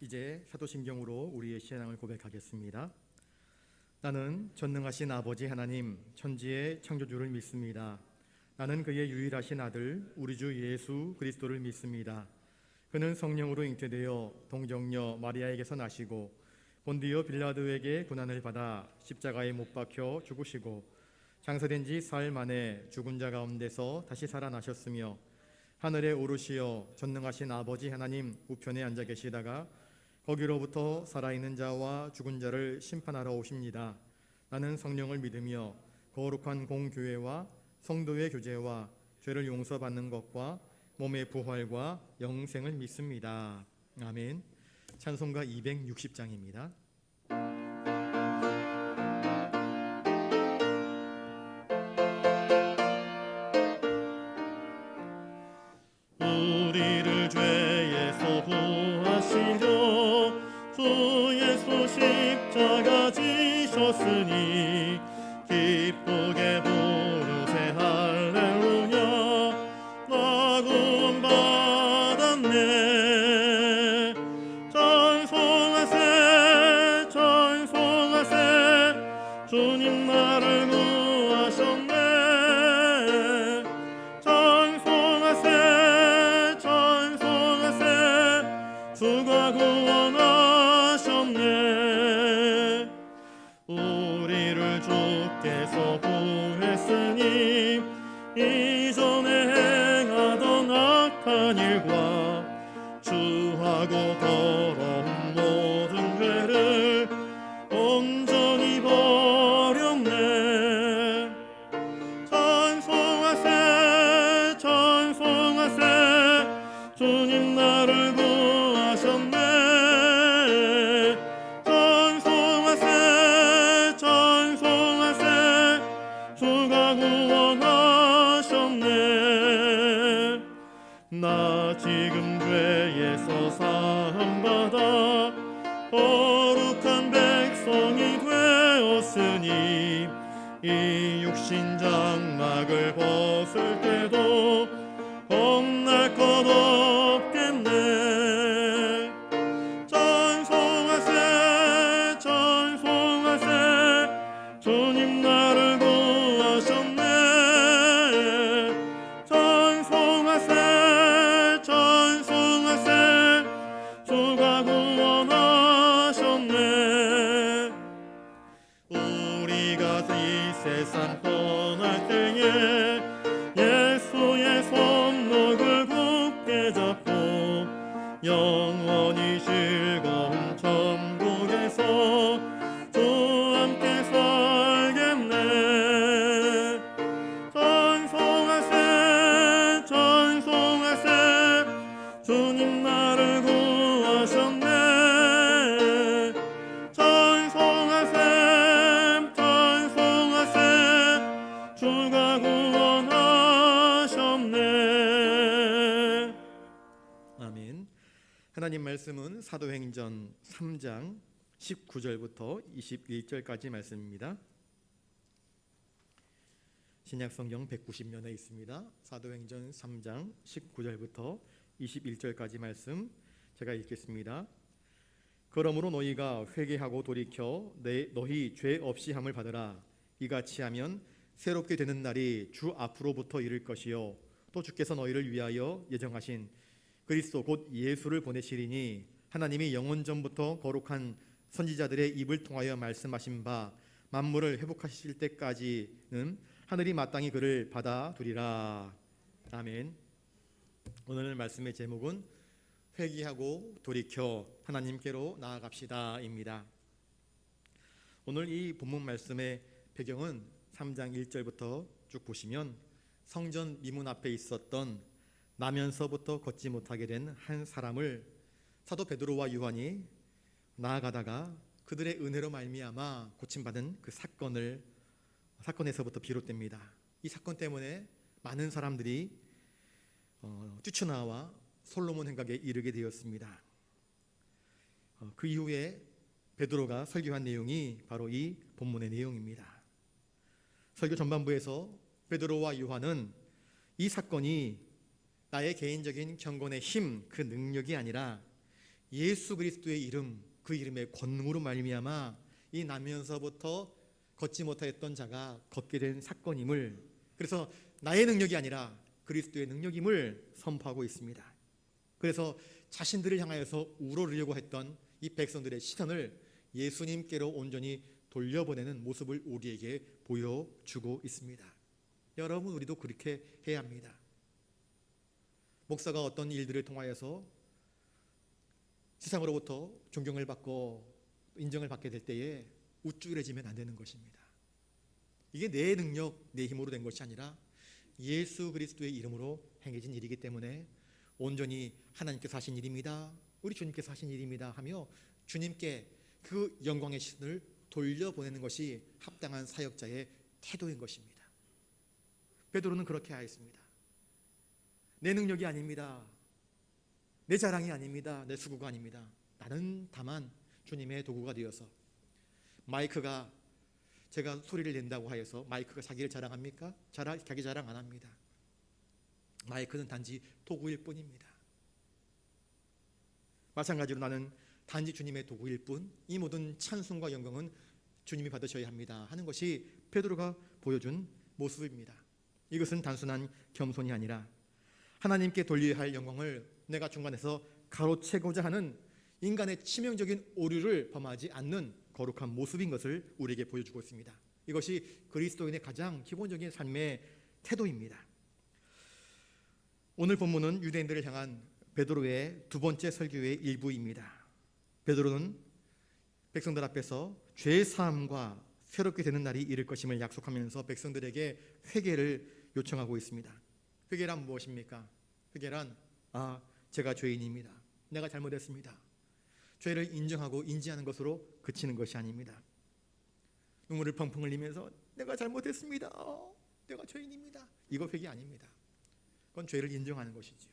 이제 사도신경으로 우리의 신앙을 고백하겠습니다. 나는 전능하신 아버지 하나님, 천지의 창조주를 믿습니다. 나는 그의 유일하신 아들, 우리 주 예수 그리스도를 믿습니다. 그는 성령으로 잉태되어 동정녀 마리아에게서 나시고 본디오 빌라도에게 고난을 받아 십자가에 못 박혀 죽으시고 장사된 지 사흘 만에 죽은 자 가운데서 다시 살아나셨으며 하늘에 오르시어 전능하신 아버지 하나님 우편에 앉아 계시다가 거기로부터 살아있는 자와 죽은 자를 심판하러 오십니다. 나는 성령을 믿으며 거룩한 공교회와 성도의 교제와 죄를 용서받는 것과 몸의 부활과 영생을 믿습니다. 아멘. 찬송가 260장입니다. 우리를 죄에서 구하시려 주 예수 십자가 지셨으니 기쁘게 부르세 할렐루야. 나 구원받았네. 찬송하세 찬송하세 주님 나를 구하셨네. 찬송하세 찬송하세 주가 구원하셨네. 우리를 주께서 구했으니 이전에 행하던 악한 일과 추하고 더러운 모든 죄를 온전히 버렸네. 찬송하세 찬송하세 주님 나를 구하셨네. 찬송하세 찬송하세 주가 구원하셨네. 나 지금 죄에서 사함받아 거룩한 백성이 되었으니 이 육신 장막을 벗을 때도 겁날 것 없겠네. 찬송하세 찬송하세 주님 나를 구하셨네. 찬송하세 찬송하세 주가 구원하셨네. 우리가 이 세상 떠날 때에 예수의 손목을 굳게 잡고 영원히 즐거운 천국에서 주와 함께 살겠네. 찬송하세 찬송하세 주님 나를 구하셨네. 찬송하세 찬송하세 주가 구원하셨네. 아멘. 하나님 말씀은 사도행전 3장 19절부터 21절까지 말씀입니다. 신약성경 190면에 있습니다. 사도행전 3장 19절부터 21절까지 말씀 제가 읽겠습니다. 그러므로 너희가 회개하고 돌이켜 너희 죄 없이 함을 받으라. 이같이 하면 새롭게 되는 날이 주 앞으로부터 이를 것이요 또 주께서 너희를 위하여 예정하신 그리스도 곧 예수를 보내시리니 하나님이 영원 전부터 거룩한 선지자들의 입을 통하여 말씀하신 바 만물을 회복하실 때까지는 하늘이 마땅히 그를 받아두리라. 아멘. 오늘 말씀의 제목은 회개하고 돌이켜 하나님께로 나아갑시다입니다. 오늘 이 본문 말씀의 배경은 3장 1절부터 쭉 보시면 성전 미문 앞에 있었던 나면서부터 걷지 못하게 된 한 사람을 사도 베드로와 요한이 나아가다가 그들의 은혜로 말미암아 고침받은 그 사건에서부터 비롯됩니다. 이 사건 때문에 많은 사람들이 뛰쳐나와 솔로몬 행각에 이르게 되었습니다. 그 이후에 베드로가 설교한 내용이 바로 이 본문의 내용입니다. 설교 전반부에서 베드로와 요한은 이 사건이 나의 개인적인 경건의 힘, 그 능력이 아니라 예수 그리스도의 이름, 그 이름의 권능으로 말미암아 이 나면서부터 걷지 못하였던 자가 걷게 된 사건임을, 그래서 나의 능력이 아니라 그리스도의 능력임을 선포하고 있습니다. 그래서 자신들을 향하여서 우러르려고 했던 이 백성들의 시선을 예수님께로 온전히 돌려보내는 모습을 우리에게 보여주고 있습니다. 여러분, 우리도 그렇게 해야 합니다. 목사가 어떤 일들을 통하여서 세상으로부터 존경을 받고 인정을 받게 될 때에 우쭐해지면 안 되는 것입니다. 이게 내 능력, 내 힘으로 된 것이 아니라 예수 그리스도의 이름으로 행해진 일이기 때문에 온전히 하나님께서 하신 일입니다, 우리 주님께서 하신 일입니다 하며 주님께 그 영광의 시선을 돌려보내는 것이 합당한 사역자의 태도인 것입니다. 베드로는 그렇게 하였습니다. 내 능력이 아닙니다, 내 자랑이 아닙니다, 내 수고가 아닙니다. 나는 다만 주님의 도구가 되어서, 마이크가 제가 소리를 낸다고 하여서 마이크가 자기를 자랑합니까? 자기 자랑 안 합니다. 마이크는 단지 도구일 뿐입니다. 마찬가지로 나는 단지 주님의 도구일 뿐, 이 모든 찬송과 영광은 주님이 받으셔야 합니다 하는 것이 베드로가 보여준 모습입니다. 이것은 단순한 겸손이 아니라 하나님께 돌려야 할 영광을 내가 중간에서 가로채고자 하는 인간의 치명적인 오류를 범하지 않는 거룩한 모습인 것을 우리에게 보여주고 있습니다. 이것이 그리스도인의 가장 기본적인 삶의 태도입니다. 오늘 본문은 유대인들을 향한 베드로의 두 번째 설교의 일부입니다. 베드로는 백성들 앞에서 죄 사함과 새롭게 되는 날이 이를 것임을 약속하면서 백성들에게 회개를 요청하고 있습니다. 회개란 무엇입니까? 회개란 제가 죄인입니다, 내가 잘못했습니다, 죄를 인정하고 인지하는 것으로 그치는 것이 아닙니다. 눈물을 펑펑 흘리면서 내가 잘못했습니다, 내가 죄인입니다, 이거 회개 아닙니다. 그건 죄를 인정하는 것이지요.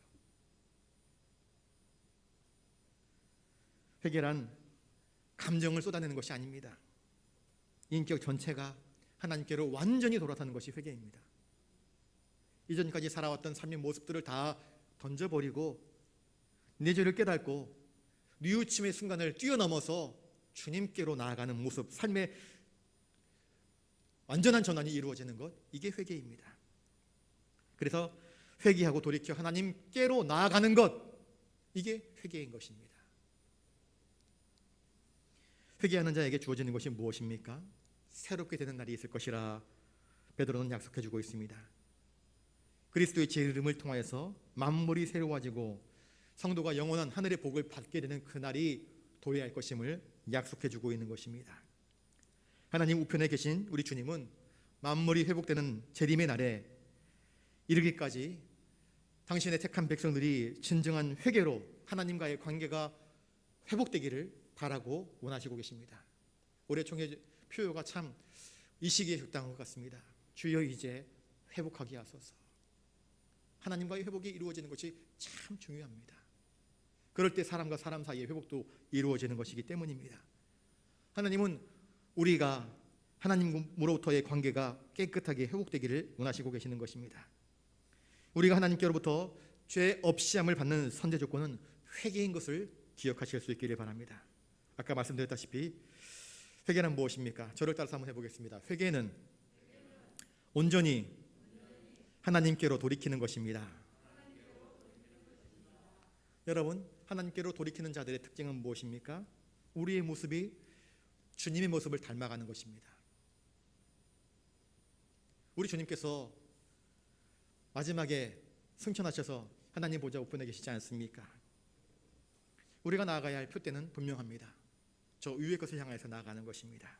회개란 감정을 쏟아내는 것이 아닙니다. 인격 전체가 하나님께로 완전히 돌아서는 것이 회개입니다. 이전까지 살아왔던 삶의 모습들을 다 던져버리고 내 죄를 깨닫고 뉘우침의 순간을 뛰어넘어서 주님께로 나아가는 모습, 삶의 완전한 전환이 이루어지는 것, 이게 회개입니다. 그래서 회개하고 돌이켜 하나님께로 나아가는 것, 이게 회개인 것입니다. 회개하는 자에게 주어지는 것이 무엇입니까? 새롭게 되는 날이 있을 것이라 베드로는 약속해 주고 있습니다. 그리스도의 제 이름을 통하여서 만물이 새로워지고 성도가 영원한 하늘의 복을 받게 되는 그날이 도래할 것임을 약속해 주고 있는 것입니다. 하나님 우편에 계신 우리 주님은 만물이 회복되는 재림의 날에 이르기까지 당신의 택한 백성들이 진정한 회개로 하나님과의 관계가 회복되기를 바라고 원하시고 계십니다. 올해 총회 표요가 참 이 시기에 적당한 것 같습니다. 주여 이제 회복하게 하소서. 하나님과의 회복이 이루어지는 것이 참 중요합니다. 그럴 때 사람과 사람 사이의 회복도 이루어지는 것이기 때문입니다. 하나님은 우리가 하나님으로부터의 관계가 깨끗하게 회복되기를 원하시고 계시는 것입니다. 우리가 하나님께로부터 죄 없이 함을 받는 선제 조건은 회개인 것을 기억하실 수 있기를 바랍니다. 아까 말씀드렸다시피 회개는 무엇입니까? 저를 따라서 한번 해보겠습니다. 회개는 온전히 하나님께로 돌이키는 것입니다. 여러분, 하나님께로 돌이키는 자들의 특징은 무엇입니까? 우리의 모습이 주님의 모습을 닮아가는 것입니다. 우리 주님께서 마지막에 승천하셔서 하나님 보좌 우편에 계시지 않습니까? 우리가 나아가야 할 표대는 분명합니다. 저 위의 것을 향해서 나아가는 것입니다.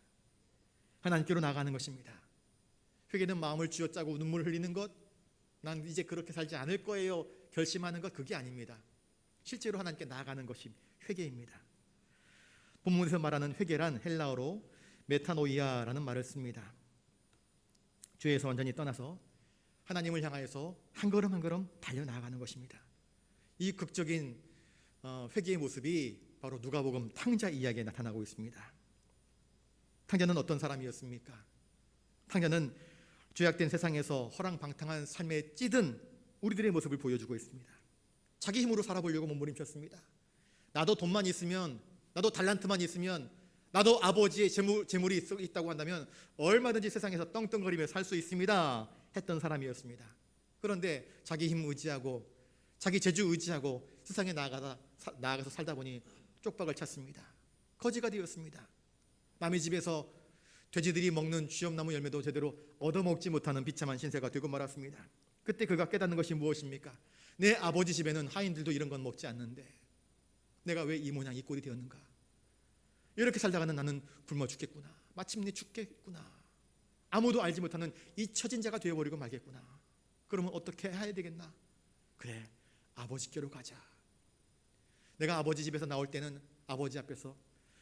하나님께로 나아가는 것입니다. 회개는 마음을 쥐어짜고 눈물을 흘리는 것, 난 이제 그렇게 살지 않을 거예요 결심하는 것, 그게 아닙니다. 실제로 하나님께 나아가는 것이 회개입니다. 본문에서 말하는 회개란 헬라어로 메타노이아라는 말을 씁니다. 죄에서 완전히 떠나서 하나님을 향하여서 한 걸음 한 걸음 달려나가는 것입니다. 이 극적인 회개의 모습이 바로 누가복음 탕자 이야기에 나타나고 있습니다. 탕자는 어떤 사람이었습니까? 탕자는 죄악된 세상에서 허랑방탕한 삶에 찌든 우리들의 모습을 보여주고 있습니다. 자기 힘으로 살아보려고 몸부림쳤습니다. 나도 돈만 있으면, 나도 달란트만 있으면, 나도 아버지의 재물이 있다고 한다면 얼마든지 세상에서 떵떵거리며 살 수 있습니다 했던 사람이었습니다. 그런데 자기 힘 의지하고 자기 재주 의지하고 세상에 나아가서 살다 보니 쪽박을 찼습니다. 거지가 되었습니다. 남의 집에서 돼지들이 먹는 쥐엄나무 열매도 제대로 얻어먹지 못하는 비참한 신세가 되고 말았습니다. 그때 그가 깨닫는 것이 무엇입니까? 내 아버지 집에는 하인들도 이런 건 먹지 않는데 내가 왜 이 모양 이 꼴이 되었는가? 이렇게 살다가는 나는 굶어 죽겠구나. 마침내 죽겠구나. 아무도 알지 못하는 잊혀진 자가 되어버리고 말겠구나. 그러면 어떻게 해야 되겠나? 그래, 아버지께로 가자. 내가 아버지 집에서 나올 때는 아버지 앞에서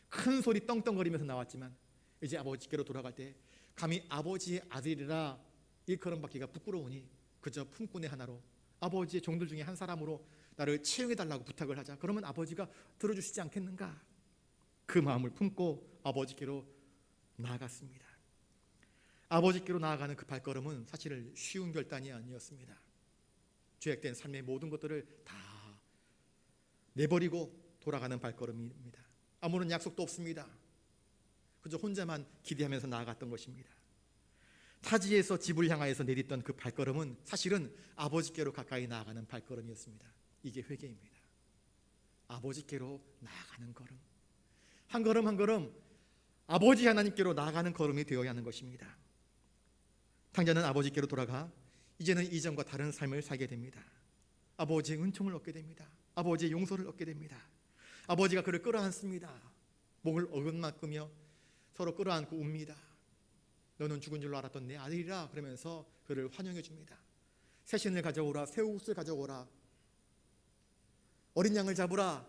큰 소리 떵떵거리면서 나왔지만 이제 아버지께로 돌아갈 때 감히 아버지의 아들이라 일컬음받기가 부끄러우니 그저 품꾼의 하나로 아버지의 종들 중에 한 사람으로 나를 채용해달라고 부탁을 하자. 그러면 아버지가 들어주시지 않겠는가? 그 마음을 품고 아버지께로 나아갔습니다. 아버지께로 나아가는 그 발걸음은 사실 쉬운 결단이 아니었습니다. 죄악된 삶의 모든 것들을 다 내버리고 돌아가는 발걸음입니다. 아무런 약속도 없습니다. 그저 혼자만 기대하면서 나아갔던 것입니다. 타지에서 집을 향하여서 내딛던 그 발걸음은 사실은 아버지께로 가까이 나아가는 발걸음이었습니다. 이게 회개입니다. 아버지께로 나아가는 걸음, 한 걸음 한 걸음 아버지 하나님께로 나아가는 걸음이 되어야 하는 것입니다. 탕자는 아버지께로 돌아가 이제는 이전과 다른 삶을 살게 됩니다. 아버지의 은총을 얻게 됩니다. 아버지의 용서를 얻게 됩니다. 아버지가 그를 끌어안습니다. 목을 어긋만끄며 서로 끌어안고 웁니다. 너는 죽은 줄로 알았던 내 아들이라 그러면서 그를 환영해 줍니다. 새신을 가져오라, 새 옷을 가져오라, 어린 양을 잡으라,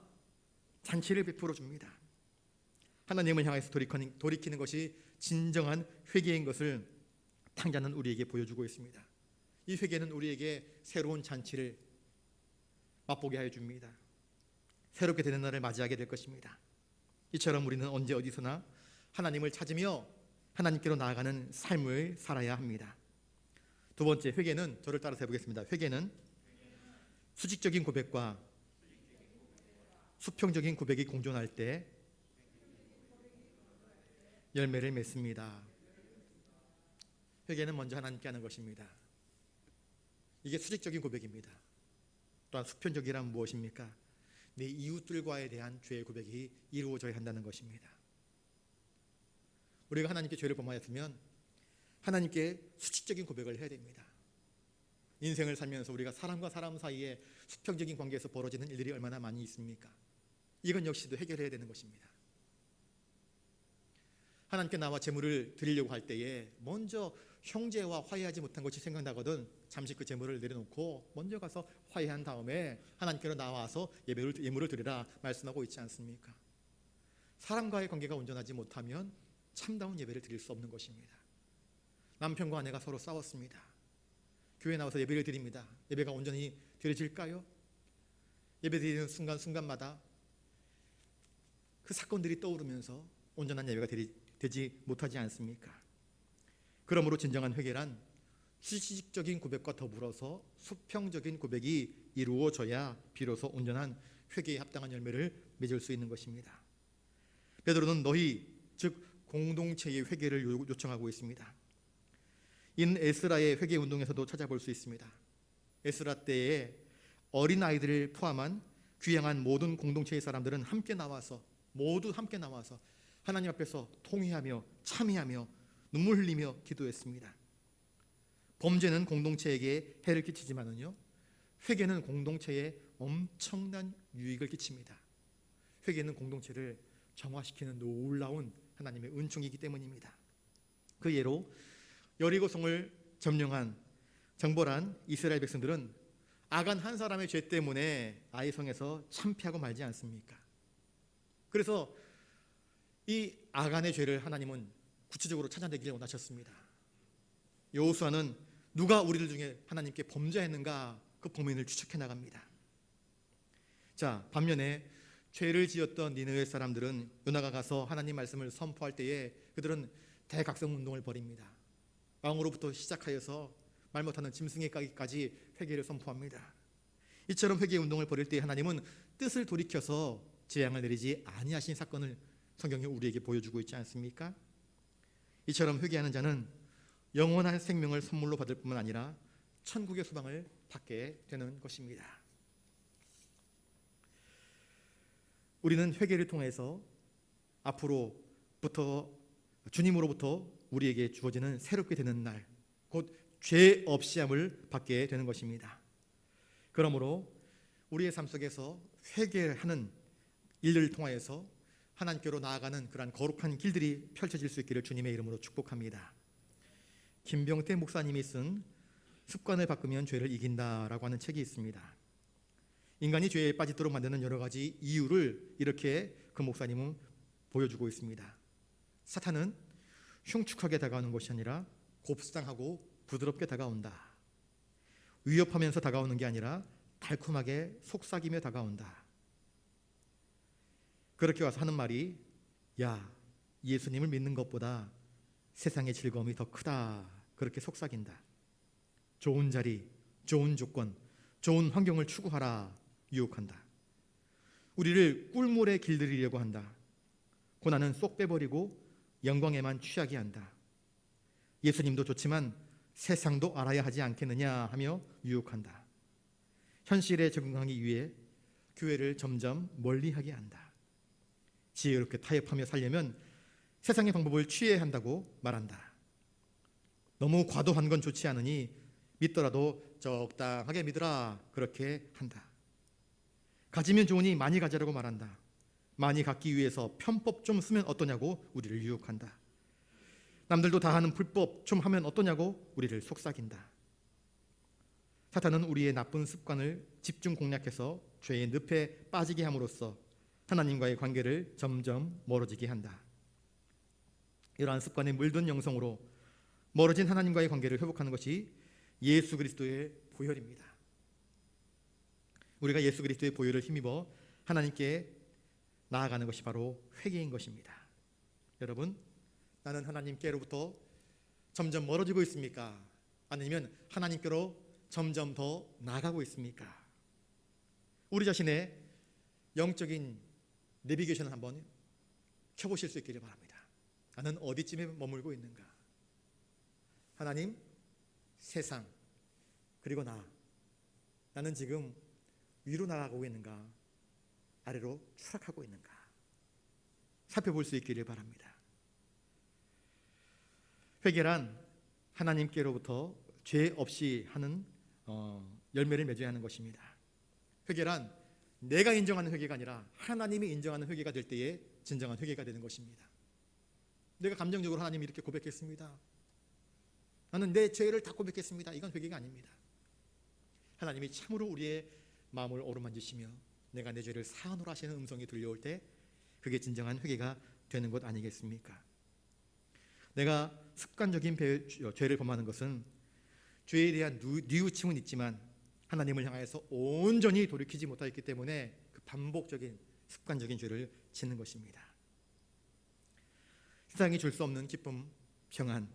잔치를 베풀어 줍니다. 하나님을 향해서 돌이키는 것이 진정한 회개인 것을 탕자는 우리에게 보여주고 있습니다. 이 회개는 우리에게 새로운 잔치를 맛보게 하여 줍니다. 새롭게 되는 날을 맞이하게 될 것입니다. 이처럼 우리는 언제 어디서나 하나님을 찾으며 하나님께로 나아가는 삶을 살아야 합니다. 두 번째, 회개는, 저를 따라서 해보겠습니다. 회개는 수직적인 고백과 수평적인 고백이 공존할 때 열매를 맺습니다. 회개는 먼저 하나님께 하는 것입니다. 이게 수직적인 고백입니다. 또한 수평적이란 무엇입니까? 내 이웃들과에 대한 죄의 고백이 이루어져야 한다는 것입니다. 우리가 하나님께 죄를 범하였으면 하나님께 수직적인 고백을 해야 됩니다. 인생을 살면서 우리가 사람과 사람 사이에 수평적인 관계에서 벌어지는 일들이 얼마나 많이 있습니까? 이건 역시도 해결해야 되는 것입니다. 하나님께 나와 제물을 드리려고 할 때에 먼저 형제와 화해하지 못한 것이 생각나거든 잠시 그 제물을 내려놓고 먼저 가서 화해한 다음에 하나님께로 나와서 예물을 드리라 말씀하고 있지 않습니까? 사람과의 관계가 온전하지 못하면 참다운 예배를 드릴 수 없는 것입니다. 남편과 아내가 서로 싸웠습니다. 교회 나와서 예배를 드립니다. 예배가 온전히 드려질까요? 예배 드리는 순간순간마다 그 사건들이 떠오르면서 온전한 예배가 되지 못하지 않습니까? 그러므로 진정한 회개란 수직적인 고백과 더불어서 수평적인 고백이 이루어져야 비로소 온전한 회개에 합당한 열매를 맺을 수 있는 것입니다. 베드로는 너희, 즉 공동체의 회개를 요청하고 있습니다. 이는 에스라의 회개 운동에서도 찾아볼 수 있습니다. 에스라 때에 어린아이들을 포함한 귀향한 모든 공동체의 사람들은 모두 함께 나와서 하나님 앞에서 통회하며 참회하며 눈물 흘리며 기도했습니다. 범죄는 공동체에게 해를 끼치지만은요, 회개는 공동체에 엄청난 유익을 끼칩니다. 회개는 공동체를 정화시키는 놀라운 하나님의 은총이기 때문입니다. 그 예로 여리고성을 점령한 정벌한 이스라엘 백성들은 아간 한 사람의 죄 때문에 아이성에서 참패하고 말지 않습니까? 그래서 이 아간의 죄를 하나님은 구체적으로 찾아내기를 원하셨습니다. 여호수아는 누가 우리들 중에 하나님께 범죄했는가 그 범인을 추적해 나갑니다. 자, 반면에 죄를 지었던 니느웨 사람들은 요나가 가서 하나님 말씀을 선포할 때에 그들은 대각성 운동을 벌입니다. 왕으로부터 시작하여서 말 못하는 짐승에 까기까지 회개를 선포합니다. 이처럼 회개 운동을 벌일 때 하나님은 뜻을 돌이켜서 재앙을 내리지 아니하신 사건을 성경이 우리에게 보여주고 있지 않습니까? 이처럼 회개하는 자는 영원한 생명을 선물로 받을 뿐만 아니라 천국의 소망을 받게 되는 것입니다. 우리는 회개를 통해서 앞으로부터 주님으로부터 우리에게 주어지는 새롭게 되는 날, 곧 죄 없이함을 받게 되는 것입니다. 그러므로 우리의 삶 속에서 회개하는 일들을 통하여서 하나님께로 나아가는 그러한 거룩한 길들이 펼쳐질 수 있기를 주님의 이름으로 축복합니다. 김병태 목사님이 쓴 습관을 바꾸면 죄를 이긴다라고 하는 책이 있습니다. 인간이 죄에 빠지도록 만드는 여러 가지 이유를 이렇게 그 목사님은 보여주고 있습니다. 사탄은 흉측하게 다가오는 것이 아니라 곱상하고 부드럽게 다가온다. 위협하면서 다가오는 게 아니라 달콤하게 속삭이며 다가온다. 그렇게 와서 하는 말이, 야, 예수님을 믿는 것보다 세상의 즐거움이 더 크다. 그렇게 속삭인다. 좋은 자리, 좋은 조건, 좋은 환경을 추구하라. 유혹한다. 우리를 꿀물에 길들이려고 한다. 고난은 쏙 빼버리고 영광에만 취하게 한다. 예수님도 좋지만 세상도 알아야 하지 않겠느냐 하며 유혹한다. 현실에 적응하기 위해 교회를 점점 멀리하게 한다. 지혜롭게 타협하며 살려면 세상의 방법을 취해야 한다고 말한다. 너무 과도한 건 좋지 않으니 믿더라도 적당하게 믿으라. 그렇게 한다. 가지면 좋으니 많이 가지라고 말한다. 많이 갖기 위해서 편법 좀 쓰면 어떠냐고 우리를 유혹한다. 남들도 다 하는 불법 좀 하면 어떠냐고 우리를 속삭인다. 사탄은 우리의 나쁜 습관을 집중 공략해서 죄의 늪에 빠지게 함으로써 하나님과의 관계를 점점 멀어지게 한다. 이러한 습관에 물든 영성으로 멀어진 하나님과의 관계를 회복하는 것이 예수 그리스도의 보혈입니다. 우리가 예수 그리스도의 보혈을 힘입어 하나님께 나아가는 것이 바로 회개인 것입니다. 여러분, 나는 하나님께로부터 점점 멀어지고 있습니까? 아니면 하나님께로 점점 더 나아가고 있습니까? 우리 자신의 영적인 내비게이션을 한번 켜보실 수 있기를 바랍니다. 나는 어디쯤에 머물고 있는가? 하나님, 세상, 그리고 나는 지금 위로 나아가고 있는가? 아래로 추락하고 있는가? 살펴볼 수 있기를 바랍니다. 회개란 하나님께로부터 죄 없이 하는 열매를 맺어야 하는 것입니다. 회개란 내가 인정하는 회개가 아니라 하나님이 인정하는 회개가 될 때에 진정한 회개가 되는 것입니다. 내가 감정적으로 하나님 이렇게 고백했습니다. 나는 내 죄를 다 고백했습니다. 이건 회개가 아닙니다. 하나님이 참으로 우리의 마음을 어루만지시며 내가 내 죄를 사하노라 하시는 음성이 들려올 때 그게 진정한 회개가 되는 것 아니겠습니까? 내가 습관적인 죄를 범하는 것은 죄에 대한 뉘우침은 있지만 하나님을 향해서 온전히 돌이키지 못하였기 때문에 그 반복적인 습관적인 죄를 짓는 것입니다. 세상이 줄 수 없는 기쁨, 평안,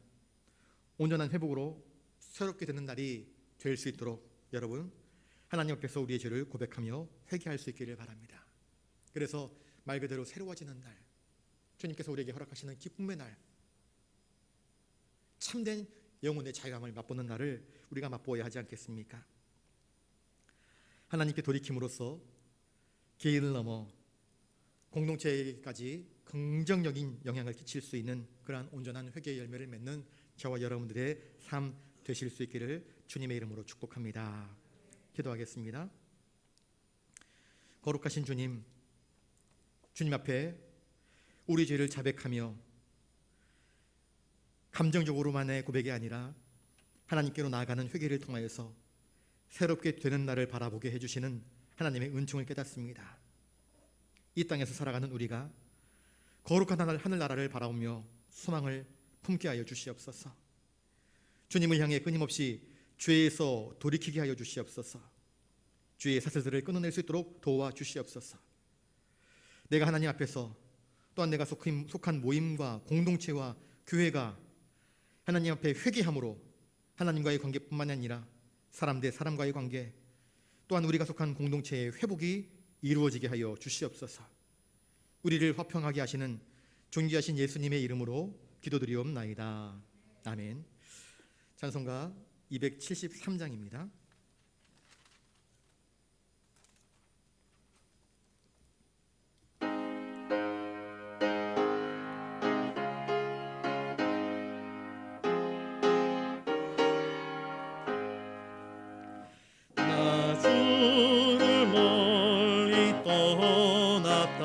온전한 회복으로 새롭게 되는 날이 될 수 있도록 여러분, 하나님 앞에서 우리의 죄를 고백하며 회개할 수 있기를 바랍니다. 그래서 말 그대로 새로워지는 날, 주님께서 우리에게 허락하시는 기쁨의 날, 참된 영혼의 자유함을 맛보는 날을 우리가 맛보아야 하지 않겠습니까? 하나님께 돌이킴으로써 개인을 넘어 공동체까지 긍정적인 영향을 끼칠 수 있는 그러한 온전한 회개의 열매를 맺는 저와 여러분들의 삶 되실 수 있기를 주님의 이름으로 축복합니다. 기도하겠습니다. 거룩하신 주님, 주님 앞에 우리 죄를 자백하며 감정적으로만의 고백이 아니라 하나님께로 나아가는 회개를 통하여서 새롭게 되는 날을 바라보게 해주시는 하나님의 은총을 깨닫습니다. 이 땅에서 살아가는 우리가 거룩한 하늘나라를 바라보며 소망을 품게 하여 주시옵소서. 주님을 향해 끊임없이 죄에서 돌이키게 하여 주시옵소서. 죄의 사슬들을 끊어낼 수 있도록 도와주시옵소서. 내가 하나님 앞에서 또한 내가 속한 모임과 공동체와 교회가 하나님 앞에 회개함으로 하나님과의 관계뿐만 아니라 사람 대 사람과의 관계, 또한 우리가 속한 공동체의 회복이 이루어지게 하여 주시옵소서. 우리를 화평하게 하시는 존귀하신 예수님의 이름으로 기도드리옵나이다. 아멘. 찬송가 273장입니다. 나 주를 멀리 떠났다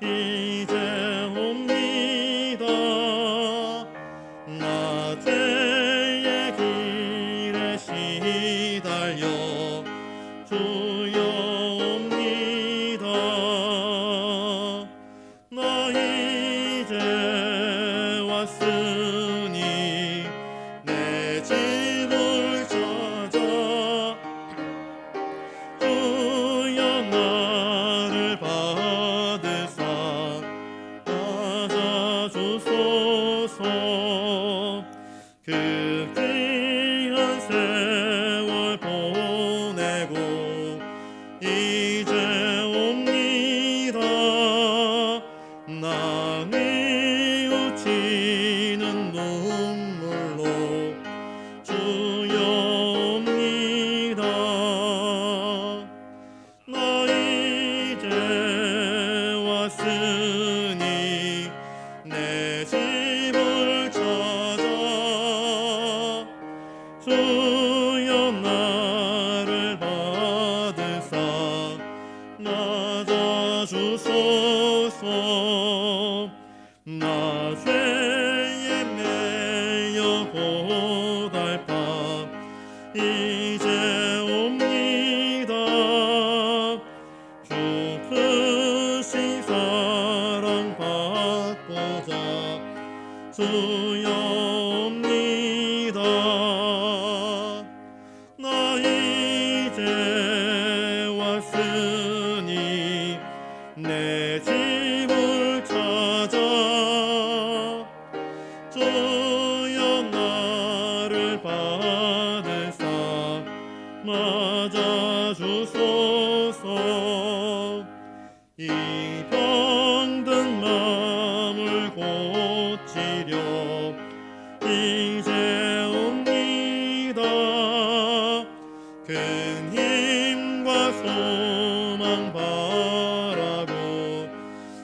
이제 옵니다. 나 죄의 길에 시달려 주여 옵니다. 나 이제 왔으니 내 집을 찾아 주여 나를 받으사 찾아주소서. 그 귀한 세월 보내고 이제 옵니다. 나 뉘우치는 눈물로 주여 옵니다. 나 이제 왔으니 내 집을 찾아 주여 나를 받으사 맞아주소서. 나 죄에 매여 고달파 이제 옵니다. 주 크신 사랑 받고자 주여 옵니다. 나 이제 왔으니 내 집을 찾아 주여 나를 받으사 맞아주소서. 이 병든 마음을 고치려 이제 옵니다. 큰 힘과 소망 바라고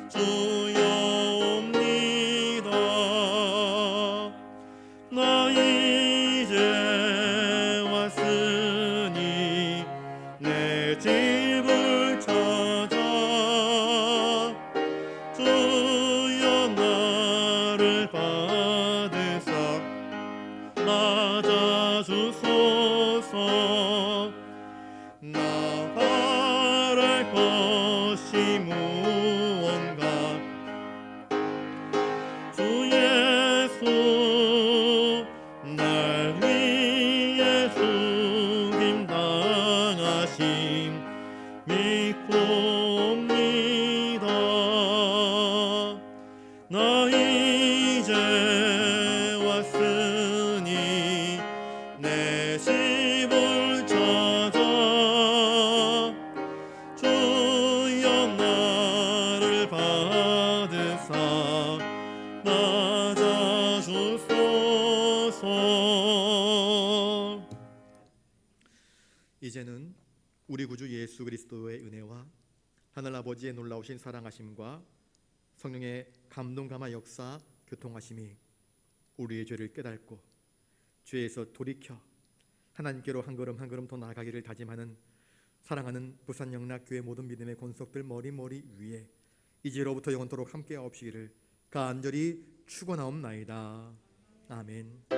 주여 옵니다. 나 이제 왔으니 내 집을 찾아 주여 나를 받으사 맞아주소서. 나 바랄 것이 무언가 주 예수 날 위해 죽임 당하심 믿고 옵니다. 나 이제 왔으니 내 집을 찾아 주여 나를 받으사 맞아주소서. 이제는 우리 구주 예수 그리스도의 은혜와 하늘 아버지의 놀라우신 사랑하심과 성령의 감동 감화 역사 교통하심이 우리의 죄를 깨닫고 죄에서 돌이켜 하나님께로 한 걸음 한 걸음 더 나아가기를 다짐하는 사랑하는 부산 영락교회 모든 믿음의 권속들 머리 위에 이제로부터 영원토록 함께하옵시기를 간절히 축원하옵나이다. 아멘.